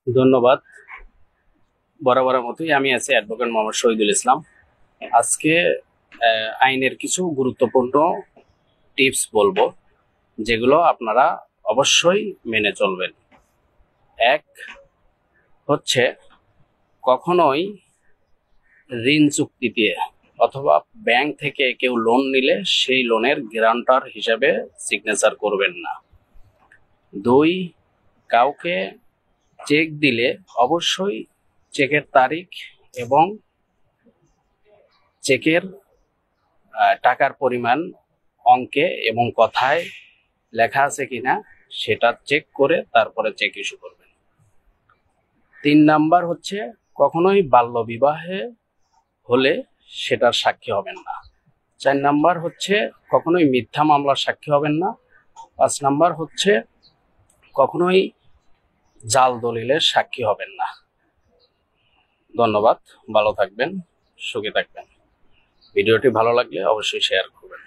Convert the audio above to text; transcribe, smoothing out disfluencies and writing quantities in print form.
ধন্যবাদ। বরাবরের মতোই আমি আছি অ্যাডভোকেট মোহাম্মদ শহীদুল ইসলাম। আজকে আইনের কিছু গুরুত্বপূর্ণ টিপস বলবো, যেগুলো আপনারা অবশ্যই মেনে চলবেন। এক হচ্ছে, কখনোই ঋণ চুক্তিতে অথবা ব্যাংক থেকে কেউ লোন নিলে সেই লোনের গ্যারান্টার হিসাবে সিগনেচার করবেন না। দুই, কাউকে চেক দিলে অবশ্যই চেকের তারিখ এবং চেকের টাকার পরিমাণ অঙ্কে এবং কথায় লেখা আছে কিনা সেটা চেক করে তারপরে চেক ইস্যু করবেন। 3 নাম্বার হচ্ছে, কখনোই বাল্য বিবাহে হলে সেটার সাক্ষী হবেন না। 4 নাম্বার হচ্ছে, কখনোই মিথ্যা মামলার সাক্ষী হবেন না। 5 নাম্বার হচ্ছে, কখনোই জাল দলিলের সাক্ষী হবেন না। ধন্যবাদ। ভালো থাকবেন, সুখে থাকবেন। ভিডিওটি ভালো লাগলে অবশ্যই শেয়ার করবেন।